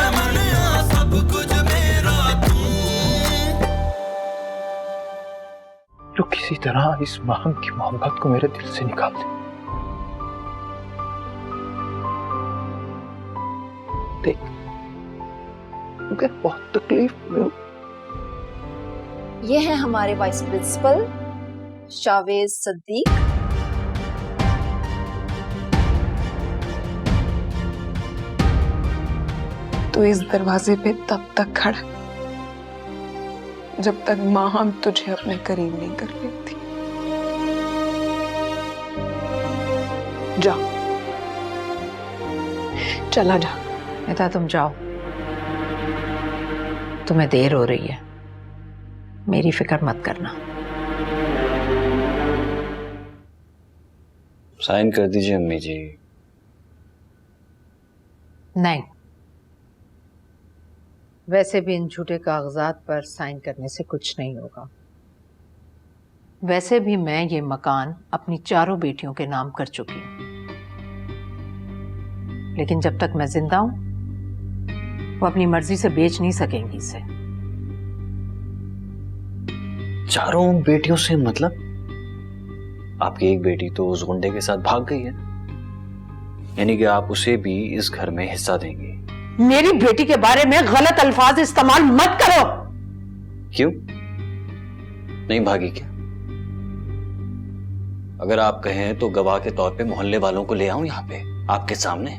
मैं मनिया सब कुछ मेरा तू। तो किसी तरह इस महंग की मोहब्बत को मेरे दिल से निकाल दे। देख, मुझे बहुत तकलीफ में। ये है हमारे वाइस प्रिंसिपल शावेज सद्दीक। तू इस दरवाजे पे तब तक खड़ा जब तक माँ हम तुझे अपने करीब नहीं कर लेती। जा, चला जा। नेता तुम जाओ, तुम्हें देर हो रही है, मेरी फिक्र मत करना। साइन कर दीजिए अम्मी जी। नहीं, वैसे भी इन झूठे कागजात पर साइन करने से कुछ नहीं होगा। वैसे भी मैं ये मकान अपनी चारों बेटियों के नाम कर चुकी हूं, लेकिन जब तक मैं जिंदा हूं वो अपनी मर्जी से बेच नहीं सकेंगी इसे। चारों बेटियों से मतलब? आपकी एक बेटी तो उस गुंडे के साथ भाग गई है, यानी कि आप उसे भी इस घर में हिस्सा देंगी। मेरी बेटी के बारे में गलत अल्फाज इस्तेमाल मत करो। क्यों? नहीं भागी क्या? अगर आप कहें तो गवाह के तौर पे मोहल्ले वालों को ले आऊं यहां पे आपके सामने।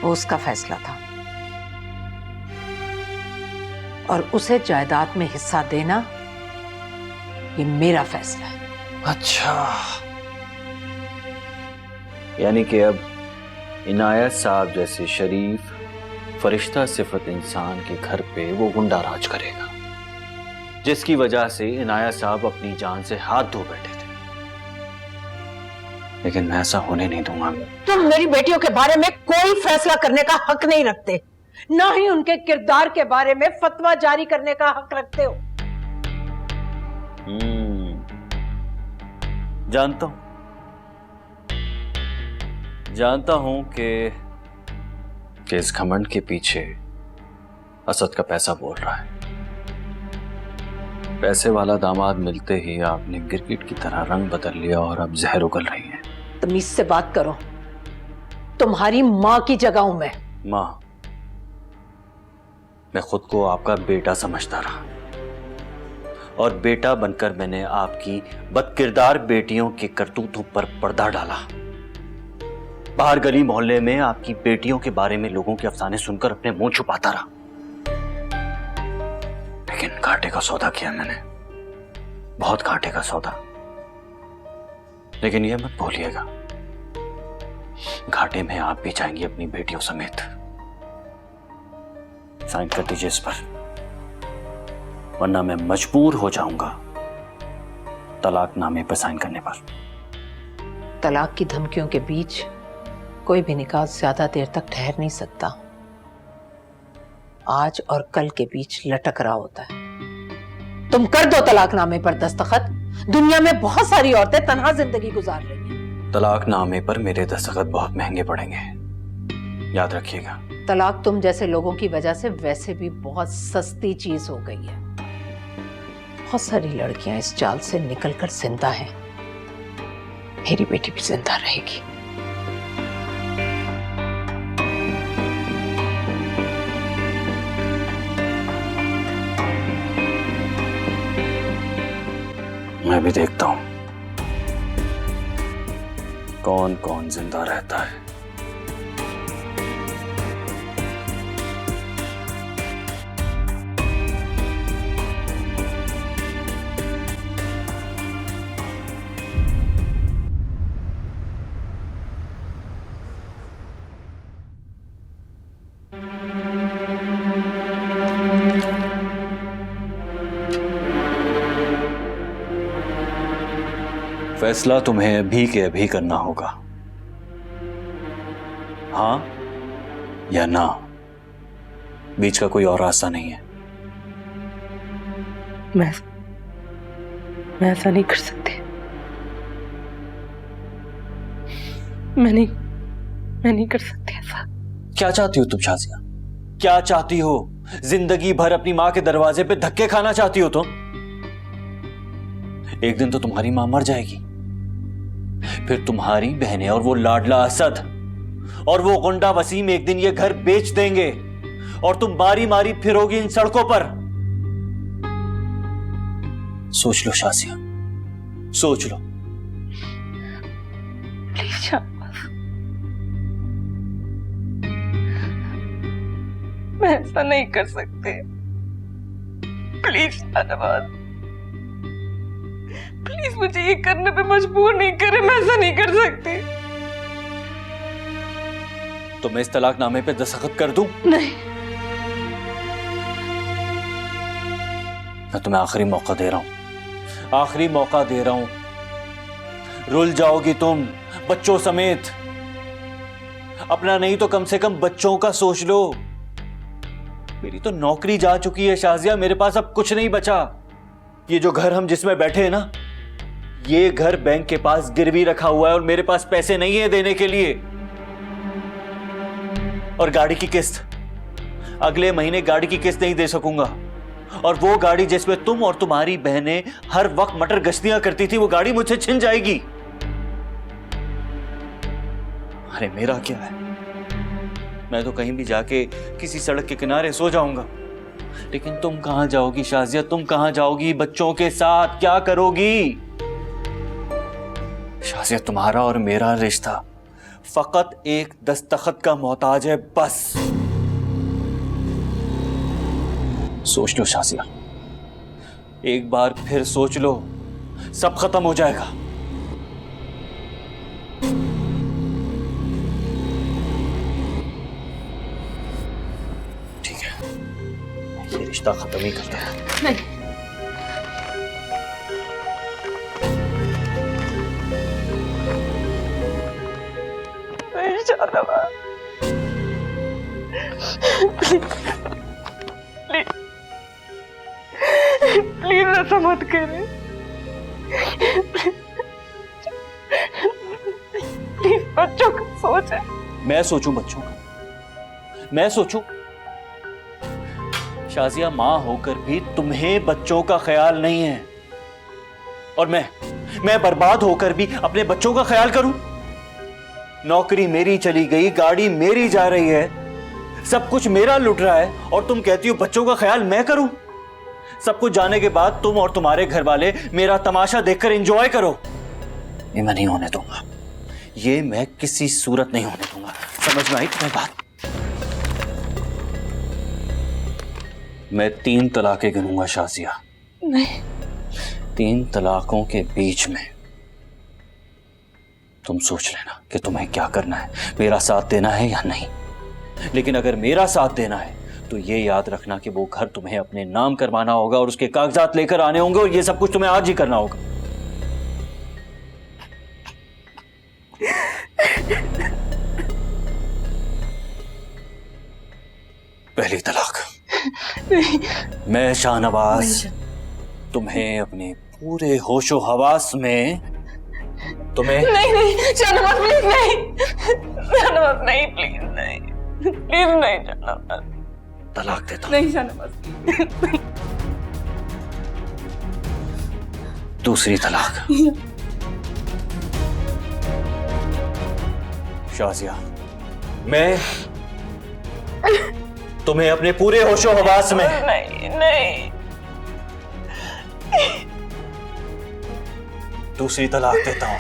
वो उसका फैसला था और उसे जायदाद में हिस्सा देना ये मेरा फैसला है। अच्छा, यानी कि अब इनायत साहब जैसे शरीफ फरिश्ता सिफत इंसान के घर पे वो गुंडा राज करेगा, जिसकी वजह से इनायत साहब अपनी जान से हाथ धो बैठे थे। लेकिन मैं ऐसा होने नहीं दूंगा। तुम मेरी बेटियों के बारे में कोई फैसला करने का हक नहीं रखते, ना ही उनके किरदार के बारे में फतवा जारी करने का हक रखते हो। जानता हूं कि इस घमंड के पीछे असद का पैसा बोल रहा है। पैसे वाला दामाद मिलते ही आपने गिरगिट की तरह रंग बदल लिया और अब जहर उगल रही है। तमीज से बात करो, तुम्हारी माँ की जगह हूं मैं। माँ, मैं खुद को आपका बेटा समझता रहा और बेटा बनकर मैंने आपकी बदकिरदार बेटियों के करतूतों पर पर्दा डाला। बाहर गली मोहल्ले में आपकी बेटियों के बारे में लोगों के अफसाने सुनकर अपने मुंह छुपाता रहा, लेकिन घाटे का सौदा किया मैंने, बहुत घाटे का सौदा। लेकिन यह मत भूलिएगा, घाटे में आप भी जाएंगी अपनी बेटियों समेत। साइन कर दीजिए इस पर, वरना मैं मजबूर हो जाऊंगा तलाकनामे पर साइन करने पर। तलाक की धमकियों के बीच कोई भी निकाह ज्यादा देर तक ठहर नहीं सकता। आज और कल के बीच लटक रहा होता है। तुम कर दो तलाकनामे पर दस्तखत। दुनिया में बहुत सारी औरतें तन्हा जिंदगी गुजार रही हैं। तलाकनामे पर मेरे दस्तखत बहुत महंगे पड़ेंगे, याद रखिएगा। तलाक तुम जैसे लोगों की वजह से वैसे भी बहुत सस्ती चीज हो गई है। बहुत सारी लड़कियां इस चाल से निकलकर जिंदा हैं। मेरी बेटी भी जिंदा रहेगी। मैं भी देखता हूं कौन कौन जिंदा रहता है। फैसला तुम्हें अभी के अभी करना होगा, हाँ या ना। बीच का कोई और रास्ता नहीं है। मैं ऐसा नहीं कर सकती। मैं नहीं कर सकती ऐसा। क्या चाहती हो तुम शाजिया? क्या चाहती हो? जिंदगी भर अपनी मां के दरवाजे पे धक्के खाना चाहती हो तुम? एक दिन तो तुम्हारी मां मर जाएगी, फिर तुम्हारी बहनें और वो लाडला असद और वो गुंडा वसीम एक दिन ये घर बेच देंगे और तुम बारी मारी फिरोगी इन सड़कों पर। सोच लो शाजिया, सोच लो। प्लीज शाहनवाज, मैं ऐसा नहीं कर सकती। प्लीज शाहनवाज, प्लीज मुझे ये करने पे मजबूर नहीं करे। मैं ऐसा नहीं कर सकती। तो मैं इस तलाकनामे पे दस्तखत कर दूं? नहीं। मैं तुम्हें आखिरी मौका दे रहा हूं, आखिरी मौका दे रहा हूं। रुल जाओगी तुम बच्चों समेत। अपना नहीं तो कम से कम बच्चों का सोच लो। मेरी तो नौकरी जा चुकी है शाजिया, मेरे पास अब कुछ नहीं बचा। ये जो घर हम जिसमें बैठे हैं ना, ये घर बैंक के पास गिरवी रखा हुआ है और मेरे पास पैसे नहीं है देने के लिए। और गाड़ी की किस्त, अगले महीने गाड़ी की किस्त नहीं दे सकूंगा। और वो गाड़ी जिसमें तुम और तुम्हारी बहनें हर वक्त मटर गश्तियां करती थी, वो गाड़ी मुझसे छिन जाएगी। अरे मेरा क्या है, मैं तो कहीं भी जाके किसी सड़क के किनारे सो जाऊंगा। लेकिन तुम कहां जाओगी शाजिया? तुम कहां जाओगी बच्चों के साथ? क्या करोगी? शाजिया, तुम्हारा और मेरा रिश्ता फकत एक दस्तखत का मोहताज है, बस। सोच लो शाजिया, एक बार फिर सोच लो, सब खत्म हो जाएगा। ठीक है, ये रिश्ता खत्म ही करते हैं। नहीं, शाहनवाज, प्लीज ऐसा मत करें। प्लीज बच्चों का सोच है। मैं सोचूं बच्चों का? मैं सोचूं? शाजिया, मां होकर भी तुम्हें बच्चों का ख्याल नहीं है। और मैं बर्बाद होकर भी अपने बच्चों का ख्याल करूं? नौकरी मेरी चली गई, गाड़ी मेरी जा रही है, सब कुछ मेरा लुट रहा है, और तुम कहती हो बच्चों का ख्याल मैं करूं? सब कुछ जाने के बाद तुम और तुम्हारे घर वाले मेरा तमाशा देखकर एंजॉय करो। ये मैं नहीं होने दूंगा, ये मैं किसी सूरत नहीं होने दूंगा। समझ में आई तुम्हें बात? मैं 3 तलाकें गिनूंगा शाजिया। नहीं, 3 तलाकों के बीच में तुम सोच लेना कि तुम्हें क्या करना है, मेरा साथ देना है या नहीं। लेकिन अगर मेरा साथ देना है तो ये याद रखना कि वो घर तुम्हें अपने नाम करवाना होगा और उसके कागजात लेकर आने होंगे, और ये सब कुछ तुम्हें आज ही करना होगा। पहली तलाक। मैं शाहनवाज तुम्हें अपने पूरे होशो हवास में तुम्हें नहीं शाहनवाज, प्लीज नहीं। शाहनवाज नहीं, प्लीज नहीं, प्लीज नहीं शाहनवाज। तलाक देता। नहीं शाहनवाज। दूसरी तलाक। शाजिया, मैं तुम्हें अपने पूरे होशो हवास में नहीं दूसरी तलाक देता हूं।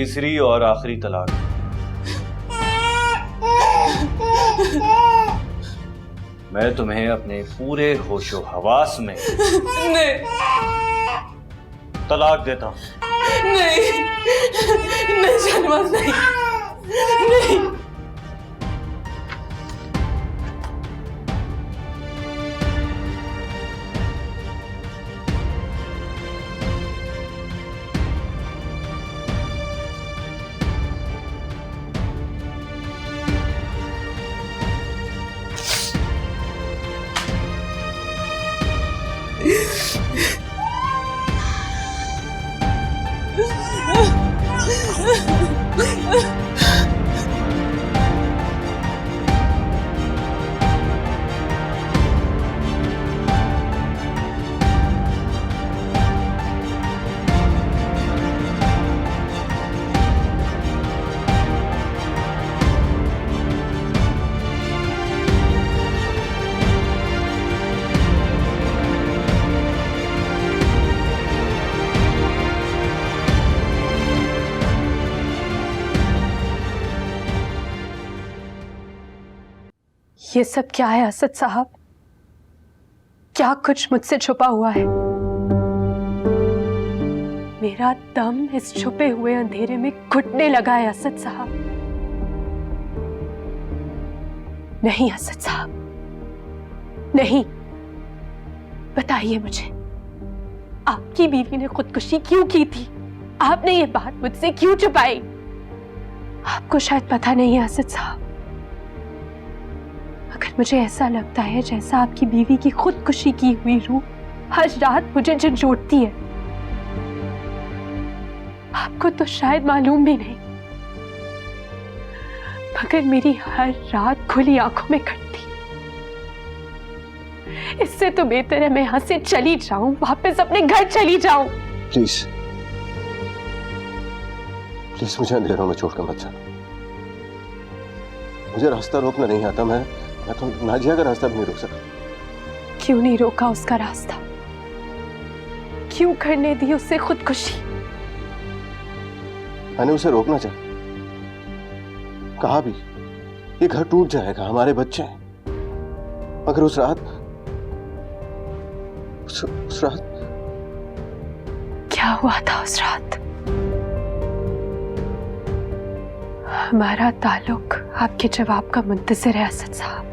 तीसरी और आखिरी तलाक। मैं तुम्हें अपने पूरे होशो हवास में नहीं तलाक देता हूं। नहीं नहीं शाहनवाज, नहीं नहीं। ये सब क्या है असद साहब? क्या कुछ मुझसे छुपा हुआ है? मेरा दम इस छुपे हुए अंधेरे में घुटने लगा है असद साहब। नहीं असद साहब, नहीं। बताइए मुझे, आपकी बीवी ने खुदकुशी क्यों की थी? आपने ये बात मुझसे क्यों छुपाई? आपको शायद पता नहीं है असद साहब, अगर मुझे ऐसा लगता है जैसा आपकी बीवी की खुदकुशी की हुई रूह हर रात मुझे झंझोड़ती है, आपको तो शायद मालूम भी नहीं, मगर मेरी हर रात खुली आंखों में कटती। इससे तो बेहतर है मैं यहां से चली जाऊं, वापस अपने घर चली जाऊं। प्लीज प्लीज मुझे अंधेरों में छोड़कर मत जाना। मुझे रास्ता रोकना नहीं आता। मैं तो नाजिया का रास्ता भी नहीं रोक सकता। क्यों नहीं रोका उसका रास्ता? क्यों करने दी उससे खुदकुशी? मैंने उसे रोकना चाहा, कहा भी ये घर टूट जाएगा, हमारे बच्चे हैं, मगर उस रात क्या हुआ था उस रात? हमारा ताल्लुक आपके जवाब का मुंतज़िर है असद साहब,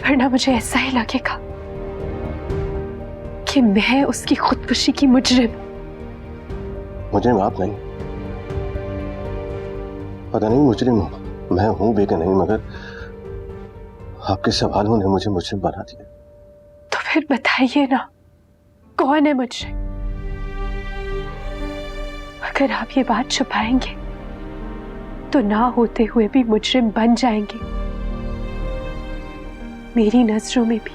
वरना मुझे ऐसा ही लगेगा कि मैं उसकी खुदकुशी की मुजरिम आप नहीं। पता नहीं मुजरिम मैं हूं भी कि नहीं, मगर आपके सवालों ने मुझे मुजरिम बना दिया। तो फिर बताइए ना, कौन है मुजरिम? अगर आप ये बात छुपाएंगे तो ना होते हुए भी मुजरिम बन जाएंगे, मेरी नजरों में भी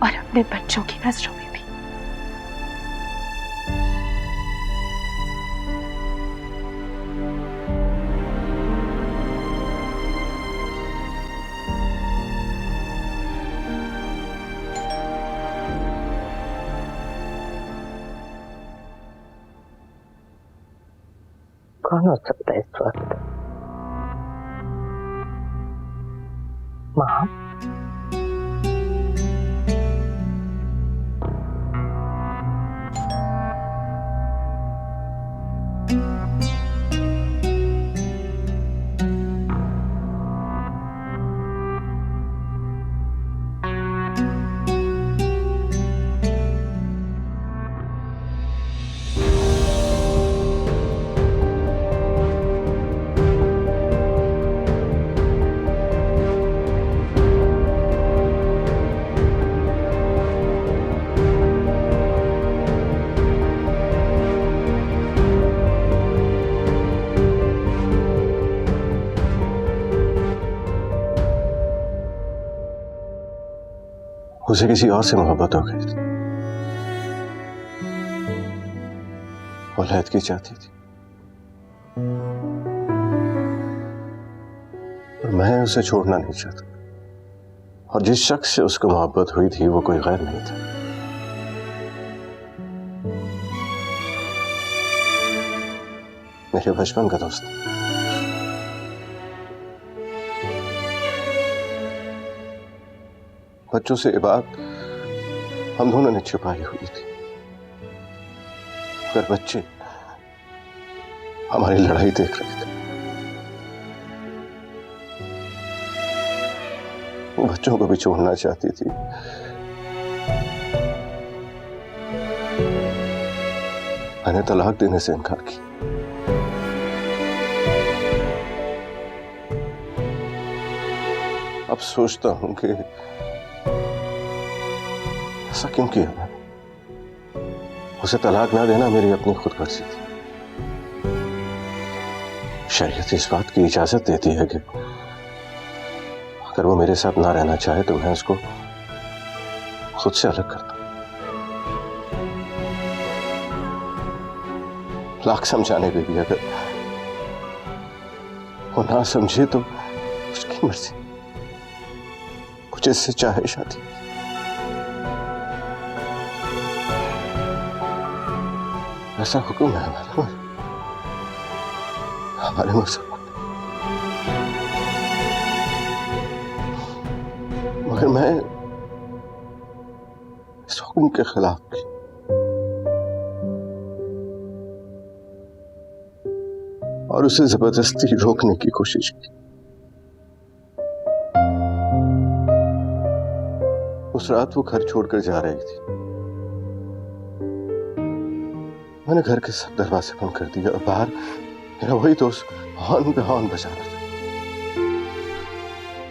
और अपने बच्चों की नजरों में भी। कौन हो सकता है इस वक्त? माँ? उसे किसी और से मोहब्बत हो गई, औलाद की चाहती थी, और मैं उसे छोड़ना नहीं चाहता। और जिस शख्स से उसको मोहब्बत हुई थी वो कोई गैर नहीं था। मेरे बचपन का दोस्त। बच्चों से ये बात हम दोनों ने छुपाई हुई थी, मगर बच्चे हमारी लड़ाई देख रहे थे। वो बच्चों को भी छोड़ना चाहती थी, मैंने तलाक देने से इनकार किया। अब सोचता हूं कि ऐसा क्यों किया मैंने। उसे तलाक ना देना मेरी अपनी खुदगर्जी थी। शरीयत इस बात की इजाजत देती है कि अगर वो मेरे साथ ना रहना चाहे तो मैं उसको खुद से अलग करता हूं। लाख समझाने पे भी अगर वो ना समझे तो उसकी मर्जी, वो जिससे चाहे शादी। ऐसा हुक्म है हमारे मजहब में। मगर मैं इस हुक्म के खिलाफ थी। और उसे जबरदस्ती रोकने की कोशिश की। उस रात वो घर छोड़कर जा रही थी। मैंने घर के सब दरवाजे बंद कर दिया और बाहर मेरा वही दोस्त हॉर्न पे हॉर्न बजा रहा था।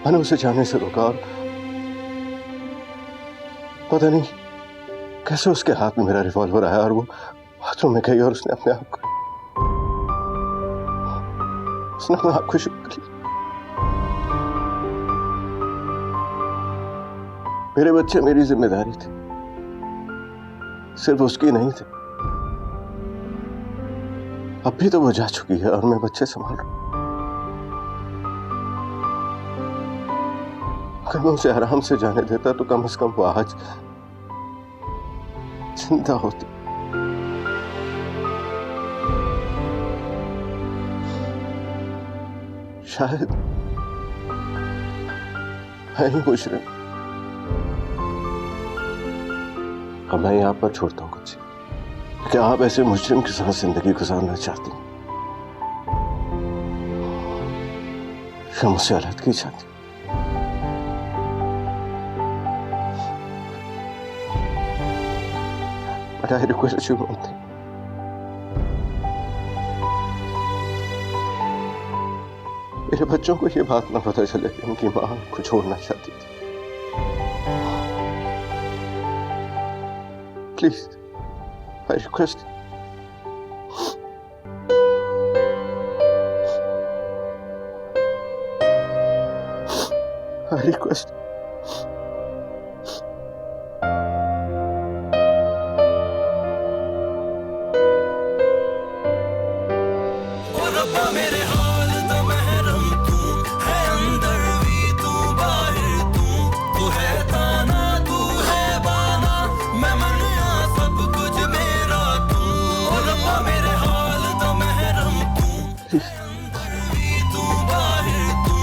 मैंने उसे जाने से रोका और पता नहीं कैसे उसके हाथ में मेरा रिवॉल्वर आया और वो बाथरूम में गई और उसने अपने आप को शुरू कर लिया। मेरे बच्चे मेरी जिम्मेदारी थी, सिर्फ उसकी नहीं थी। अब भी तो वो जा चुकी है और मैं बच्चे संभाल रहा हूं। अगर मैं उसे आराम से जाने देता तो कम से कम वो आज जिंदा होती। शायद मैं ही मुजरिम। अब मैं यहाँ पर छोड़ता हूँ कुछ। क्या आप ऐसे मुजरिम के साथ जिंदगी गुजारना चाहती हैं या मुझसे अलग की चाहती? But I request you one thing. मेरे बच्चों को ये बात ना पता चले कि उनकी मां उनको छोड़ना चाहती थी। Please, I request. I request. और रब्बा मेरे हाल दा महरम तू है, अंदर भी तू बाहर तू है ताना तू है बाना, मैं मनिया सब कुछ मेरा तू। और रब्बा मेरे हाल दा महरम तू है, अंदर भी तू बाहर तू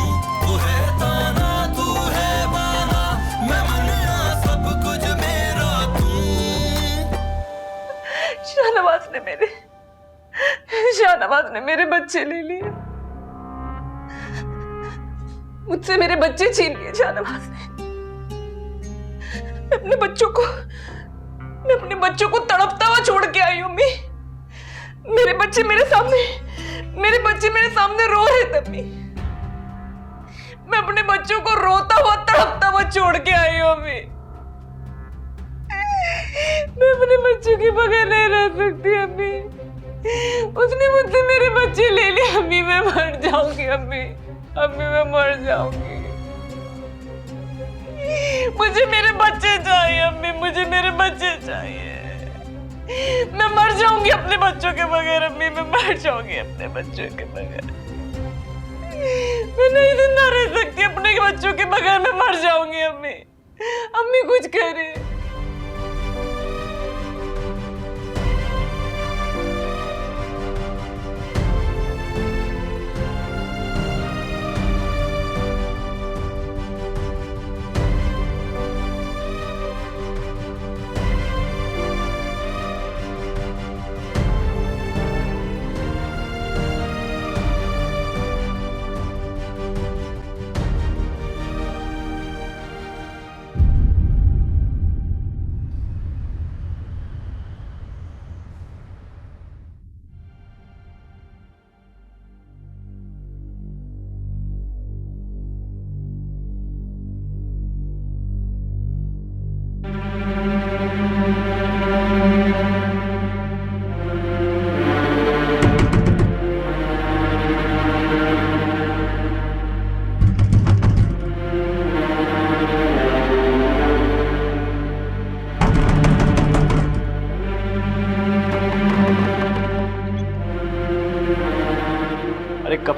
है ताना तू है बाना, मैं मनिया सब कुछ मेरा तू। शाहनवाज ने मेरे बच्चे ले लिए, मुझसे मेरे बच्चे छीन लिए शाहनवाज ने। मैं अपने बच्चों को तड़पता हुआ छोड़ के आई हूँ अम्मी। मेरे बच्चे मेरे सामने रो रहे थे अम्मी। मैं अपने बच्चों को रोता हुआ तड़पता हुआ छोड़ के आई हूँ अम्मी। मैं अपने बच्चों के बगैर नहीं रह सकती अम्मी। उसने मुझसे मेरे बच्चे ले लिए अम्मी। मैं मर जाऊंगी अम्मी, मैं मर जाऊंगी। मुझे मेरे बच्चे चाहिए अम्मी, मुझे मेरे बच्चे चाहिए। मैं मर जाऊंगी अपने बच्चों के बगैर अम्मी, मैं मर जाऊंगी अपने बच्चों के बगैर। मैं नहीं जिंदा रह सकती अपने बच्चों के बगैर, मैं मर जाऊंगी अम्मी कुछ करे।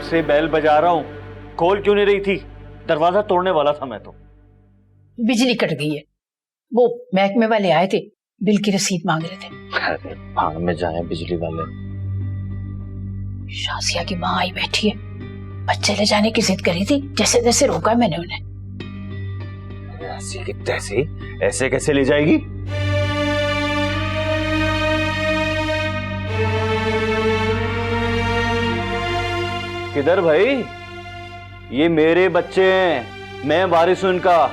से बैल बजा रहा हूँ, खोल क्यों नहीं रही थी? दरवाजा तोड़ने वाला था मैं तो। बिजली कट गई है। वो महकमे वाले आए थे, बिल की रसीद मांग रहे थे। अरे भाग में जाए बिजली वाले। शासिया की माँ आई बैठी है, बच्चे ले जाने की जिद करी थी, जैसे जैसे रोका मैंने उन्हें। ऐसी की तैसी, ऐसे कैसे ले जाएगी? किधर भाई? ये मेरे बच्चे हैं, मैं वारिस हूं इनका।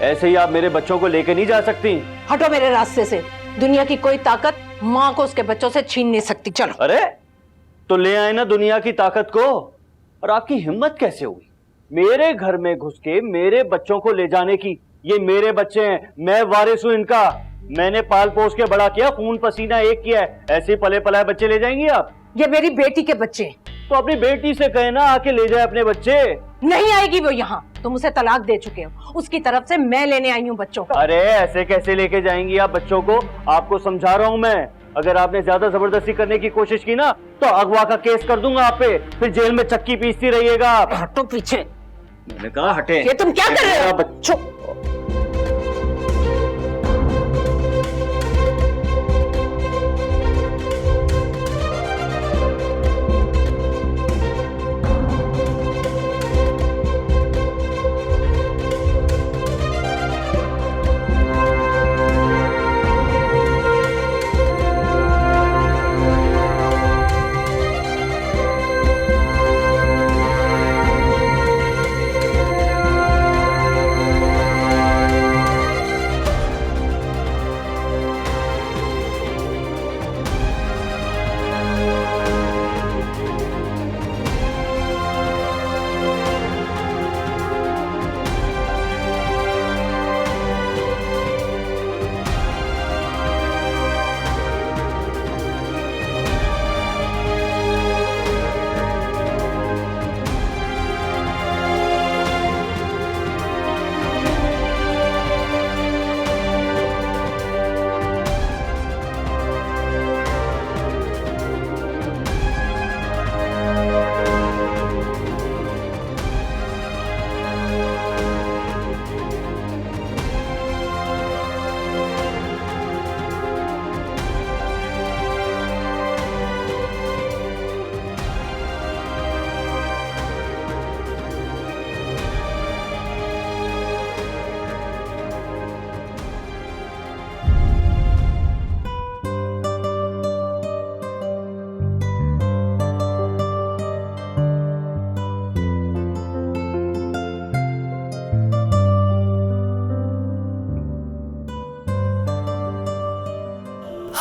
ऐसे ही आप मेरे बच्चों को लेके नहीं जा सकती। हटो मेरे रास्ते से। दुनिया की कोई ताकत माँ को उसके बच्चों से छीन नहीं सकती। चलो। अरे तो ले आए ना दुनिया की ताकत को। और आपकी हिम्मत कैसे हुई मेरे घर में घुस के मेरे बच्चों को ले जाने की? ये मेरे बच्चे हैं, मैं वारिस हूं इनका। मैंने पाल पोस के बड़ा किया, खून पसीना एक किया है। ऐसे पले पलाए बच्चे ले जाएंगी आप? ये मेरी बेटी के बच्चे। तो अपनी बेटी से कहे ना आके ले जाए अपने बच्चे। नहीं आएगी वो यहाँ, तुम उसे तलाक दे चुके हो। उसकी तरफ से मैं लेने आई हूँ बच्चों को। अरे ऐसे कैसे लेके जाएंगी आप बच्चों को? आपको समझा रहा हूँ मैं। अगर आपने ज्यादा जबरदस्ती करने की कोशिश की ना तो अगवा का केस कर दूंगा आप पे, फिर जेल में चक्की पीसती रहिएगा आप। हटो पीछे। मैंने कहा हटे। ये तुम क्या कर रहे हो? बच्चों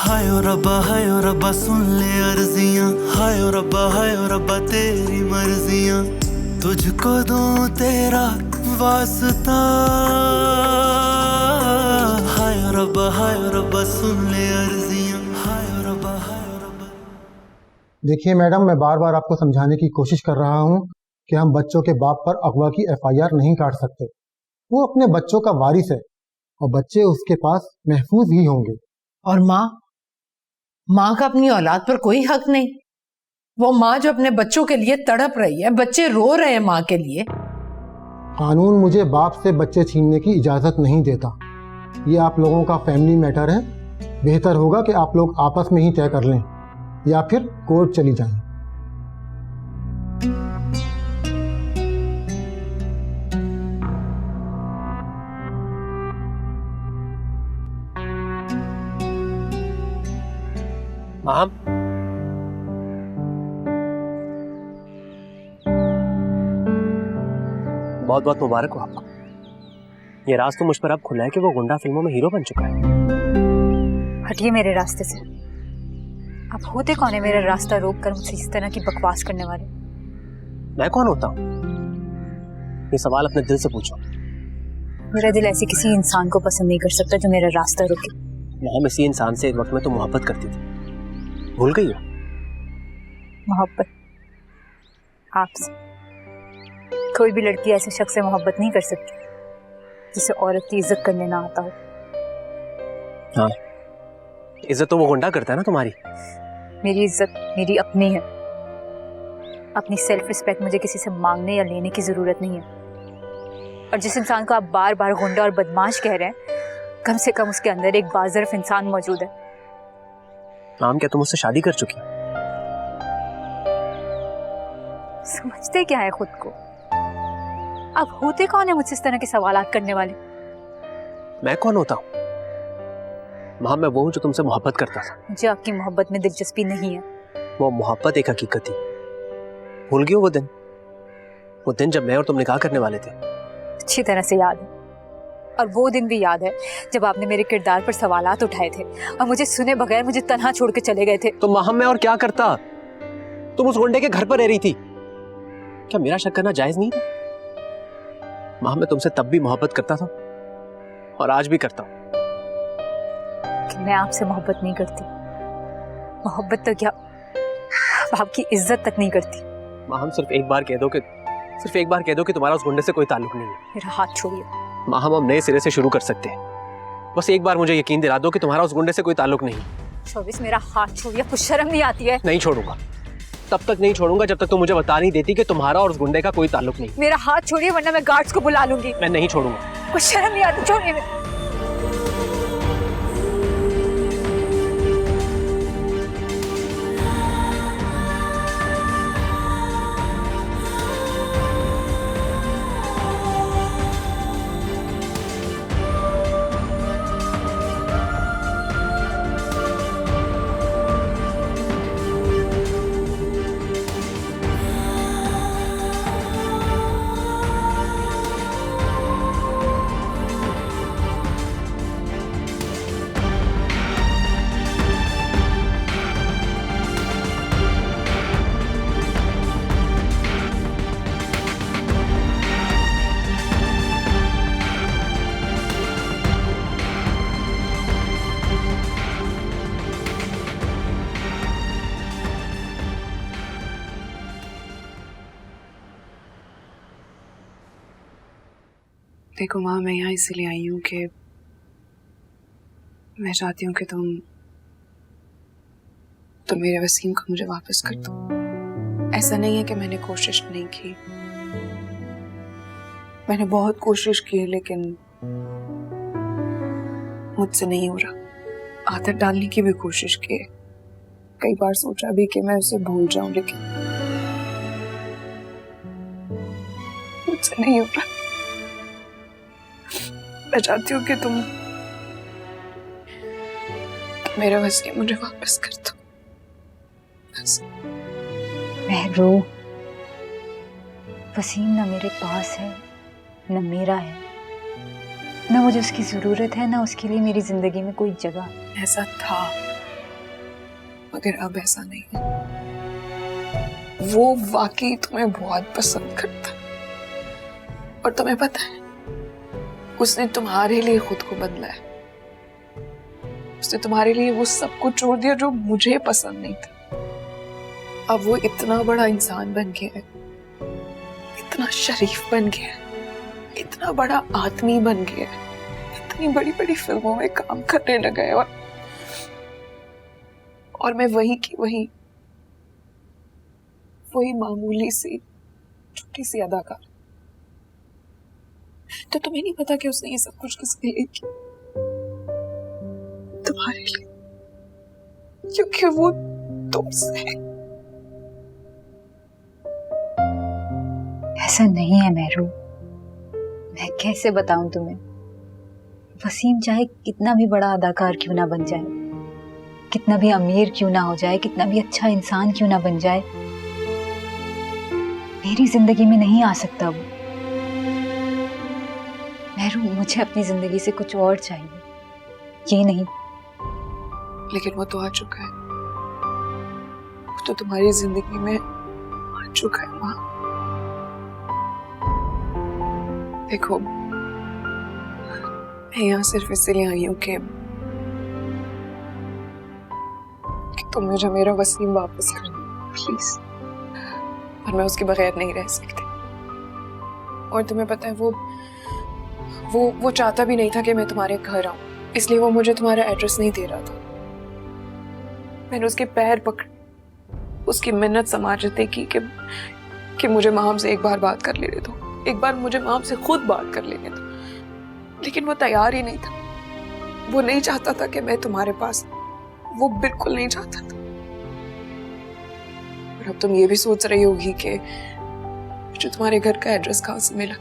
हाय ओ रब्बा सुन ले अर्जियां। हाय ओ रब्बा तेरी मर्जियां। तुझको दूं तेरा वास्ता। हाय ओ रब्बा सुन ले अर्जियां। हाय ओ रब्बा। देखिए मैडम, मैं बार बार आपको समझाने की कोशिश कर रहा हूँ कि हम बच्चों के बाप पर अगवा की FIR नहीं काट सकते। वो अपने बच्चों का वारिस है और बच्चे उसके पास महफूज ही होंगे। और माँ का अपनी औलाद पर कोई हक नहीं। वो माँ जो अपने बच्चों के लिए तड़प रही है, बच्चे रो रहे हैं माँ के लिए। कानून मुझे बाप से बच्चे छीनने की इजाजत नहीं देता। ये आप लोगों का फैमिली मैटर है। बेहतर होगा कि आप लोग आपस में ही तय कर लें या फिर कोर्ट चली जाएं। माम, बहुत बहुत मुबारक हो आपको। ये राज तो मुझ पर अब खुला है कि वो गुंडा फिल्मों में हीरो बन चुका है। हटिए मेरे रास्ते से। आप होते कौन है मेरा रास्ता रोक कर मुझसे इस तरह की बकवास करने वाले? मैं कौन होता हूँ? ये सवाल अपने दिल से पूछो। मेरा दिल ऐसे किसी इंसान को पसंद नहीं कर सकता जो मेरा रास्ता रोके। हम इसी इंसान से एक वक्त में तो मोहब्बत करती थी, भूल गई हो? मोहब्बत आपसे? कोई भी लड़की ऐसे शख्स से मोहब्बत नहीं कर सकती जिसे औरत की इज्जत करने ना आता हो। हाँ, इज्जत तो वो गुंडा करता है ना तुम्हारी। मेरी इज्जत मेरी अपनी है। अपनी सेल्फ रिस्पेक्ट मुझे किसी से मांगने या लेने की जरूरत नहीं है। और जिस इंसान को आप बार बार गुंडा और बदमाश कह रहे हैं, कम से कम उसके अंदर एक बाज़र्फ इंसान मौजूद है। नाम क्या तुम उससे शादी कर चुकी? समझते क्या है खुद को? आप होते कौन है मुझसे इस तरह के सवालात करने वाले? मैं कौन होता हूँ? माँ, मैं वो हूँ जो तुमसे मोहब्बत करता था। मुझे आपकी मोहब्बत में दिलचस्पी नहीं है। वो मोहब्बत एक हकीकत थी। भूल गई हो वो दिन जब मैं और तुम निकाह करने वाले थे? अच्छी तरह से याद है। और वो दिन भी याद है जब आपने मेरे किरदार पर सवालात उठाए थे और मुझे सुने बगैर मुझे तन्हा छोड़ के चले गए थे। तो माँ, मैं और क्या करता? तुम उस गुंडे के घर पर रह रही थी। क्या मेरा शक करना जायज नहीं था? माँ, मैं तुमसे तब भी मोहब्बत करता था और आज भी करता हूँ। मैं आपसे मोहब्बत नहीं करती। मोहब्बत तो क्या, आपकी इज्जत तक नहीं करती। माँ, हम सिर्फ एक बार कह दो कि तुम्हारा उस गुंडे से कोई ताल्लुक नहीं है। मेरा हाथ छोड़िए। माँ, हम नए सिरे से शुरू कर सकते हैं। बस एक बार मुझे यकीन दिला दो कि तुम्हारा उस गुंडे से कोई ताल्लुक नहीं। 24, मेरा हाथ छोड़िए। कुछ शर्म नहीं आती है? नहीं छोड़ूंगा, तब तक नहीं छोड़ूंगा जब तक तुम मुझे बता नहीं देती कि तुम्हारा और उस गुंडे का कोई ताल्लुक नहीं। मेरा हाथ छोड़िए वरना मैं गार्ड्स को बुला लूंगी। मैं नहीं छोड़ूंगा। कुछ शर्म नहीं आती? छोड़िए। देखो माँ, मैं यहाँ इसलिए आई हूँ कि मैं चाहती हूँ कि तुम मेरे वसीम को मुझे वापस कर दो। ऐसा नहीं है कि मैंने कोशिश नहीं की, मैंने बहुत कोशिश की, लेकिन मुझसे नहीं हो रहा। आदत डालने की भी कोशिश की, कई बार सोचा भी कि मैं उसे भूल जाऊं, लेकिन मुझसे नहीं हो रहा। मैं चाहती हूँ कि तुम मेरा वसीम मुझे वापस कर दो। महरू, वसीम ना मेरे पास है, ना मेरा है, ना मुझे उसकी जरूरत है, ना उसके लिए मेरी जिंदगी में कोई जगह। ऐसा था मगर अब ऐसा नहीं है। वो वाकई तुम्हें बहुत पसंद करता, और तुम्हें पता है उसने तुम्हारे लिए खुद को बदला है। उसने तुम्हारे लिए वो सब कुछ छोड़ दिया जो मुझे पसंद नहीं था। अब वो इतना बड़ा इंसान बन गया है, इतना शरीफ बन गया है, इतना बड़ा आदमी बन गया है, इतनी बड़ी बड़ी फिल्मों में काम करने लगा है, और मैं वही की वही मामूली सी छोटी सी अदाकार। तो तुम्हें नहीं पता कि उसने ये सब कुछ किसके लिए किया? तुम्हारे लिए, क्योंकि वो तुमसे। ऐसा नहीं है महरू, मैं कैसे बताऊं तुम्हें। वसीम चाहे कितना भी बड़ा अदाकार क्यों ना बन जाए, कितना भी अमीर क्यों ना हो जाए, कितना भी अच्छा इंसान क्यों ना बन जाए, मेरी जिंदगी में नहीं आ सकता वो। महरू, मुझे अपनी जिंदगी से कुछ और चाहिए, ये नहीं। लेकिन वो तो आ चुका है, वो तो तुम्हारी जिंदगी में आ चुका है माँ। देखो, मैं यहाँ सिर्फ इसलिए आई हूँ कि तुम मुझे मेरा वसीम वापस कर दो प्लीज। और मैं उसके बगैर नहीं रह सकती। और तुम्हें पता है वो चाहता भी नहीं था कि मैं तुम्हारे घर आऊं, इसलिए वो मुझे तुम्हारा एड्रेस नहीं दे रहा था। मैंने उसके पैर पकड़े, उसकी मिन्नत समाजते की कि मुझे माम से एक बार बात कर लेने दो, एक बार मुझे माम से खुद बात कर लेने दो, लेकिन वो तैयार ही नहीं था। वो नहीं चाहता था कि मैं तुम्हारे पास, वो बिल्कुल नहीं चाहता था। और अब तुम ये भी सोच रही होगी कि जो तुम्हारे घर का एड्रेस कहां से मिला,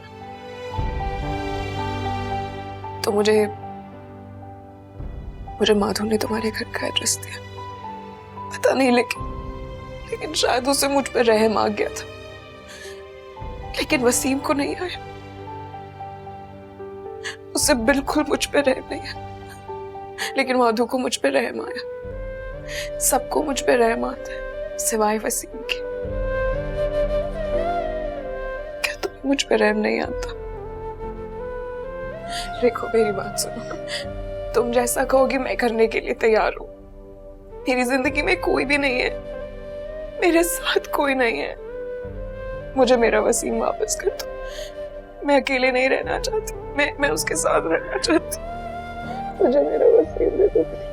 तो मुझे माधु ने तुम्हारे घर का एड्रेस दिया। पता नहीं, लेकिन शायद उसे मुझ पर रहम आ गया था, लेकिन वसीम को नहीं आया। उसे बिल्कुल मुझ पे रहम नहीं आया, लेकिन माधु को मुझ पे रहम आया। सबको मुझ पे रहम आता है सिवाय वसीम के। क्या तुम्हें मुझ पे रहम नहीं आता? देखो मेरी बात सुनो, तुम जैसा कहोगी मैं करने के लिए तैयार हूं। मेरी जिंदगी में कोई भी नहीं है, मेरे साथ कोई नहीं है। मुझे मेरा वसीम वापस कर दो। मैं अकेले नहीं रहना चाहती, मैं उसके साथ रहना चाहती। मुझे मेरा वसीम दे दो प्लीज।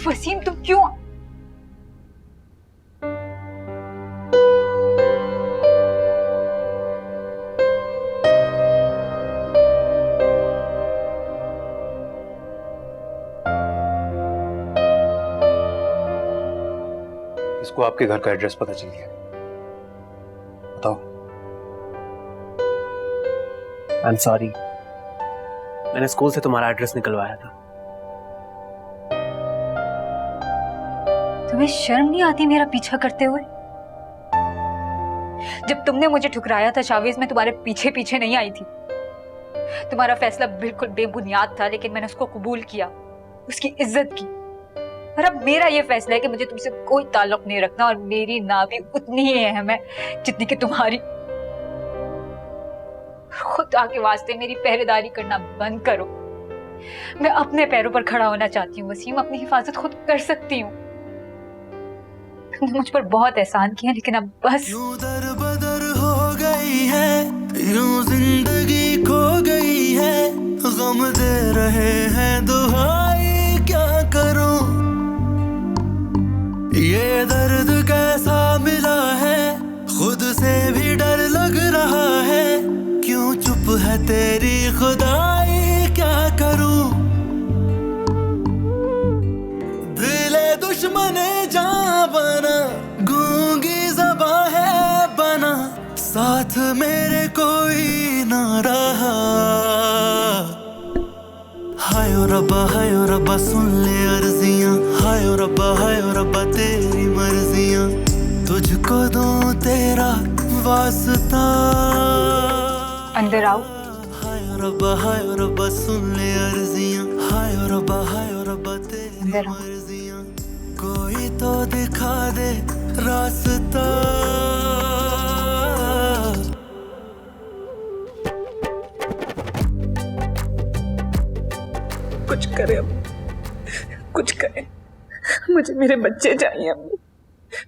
वसीम तुम क्यों? इसको आपके घर का एड्रेस पता चल गया। बताओ। आई एम सॉरी, मैंने स्कूल से तुम्हारा एड्रेस निकलवाया था। तुम्हें शर्म नहीं आती मेरा पीछा करते हुए? जब तुमने मुझे ठुकराया था शावेज, मैं तुम्हारे पीछे पीछे नहीं आई थी। तुम्हारा फैसला बिल्कुल बेबुनियाद था, लेकिन मैंने उसको कबूल किया, उसकी इज्जत की। और अब मेरा ये फैसला है कि मुझे तुमसे कोई ताल्लुक नहीं रखना, और मेरी ना भी उतनी ही अहम है जितनी कि तुम्हारी। खुदा के वास्ते मेरी पहरेदारी करना बंद करो। मैं अपने पैरों पर खड़ा होना चाहती हूँ वसीम, अपनी हिफाजत खुद कर सकती हूँ। तुमने मुझ पर बहुत एहसान किया, लेकिन अब बस। यूं दर बदर हो गई है, यूं जिंदगी खो गई है, गम दे रहे हैं दुहाई क्या करूं। ये दर्द कैसा मिला है, खुद से भी डर लग रहा है। क्यों चुप है तेरी खुदाई क्या करूं। दिले दुश्मने जां बना, गूंगी ज़बां है बना, साथ मेरे कोई ना रहा। हाय ओ रब्बा सुन ले अर्जियां, हाय ओ रब्बा तेरी मर्जियां, तुझको दूं तेरा वास्ता। अंदर आओ। हाय ओ रब्बा सुन ले अर्जियां, हाय ओ रब्बा तेरी मर्जियां, कोई तो दिखा दे रास्ता। कुछ करे अम्मी, कुछ करे। मुझे मेरे बच्चे चाहिए अम्मी,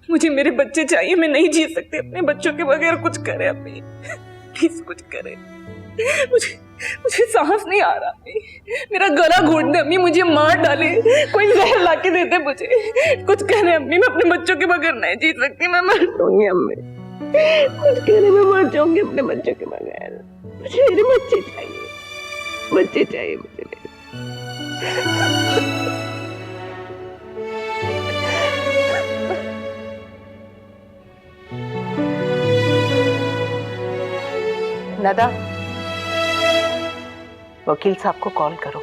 मुझे मेरे बच्चे चाहिए। मैं नहीं जी सकती अपने बच्चों के बगैर। कुछ करे अम्मी, प्लीज कुछ करे। मुझे सांस नहीं आ रहा अम्मी, मेरा गला घोट दे अम्मी, मुझे मार डाले, कोई जहर ला के दे दे मुझे। कुछ करे अम्मी, मैं अपने बच्चों के बगैर नहीं जी सकती। मैं मर जाऊंगी अम्मी, कुछ करे, मैं मर जाऊंगी अपने बच्चों के बगैर। मुझे मेरे बच्चे चाहिए, बच्चे चाहिए मुझे मेरे। नदा, वकील साहब को कॉल करो।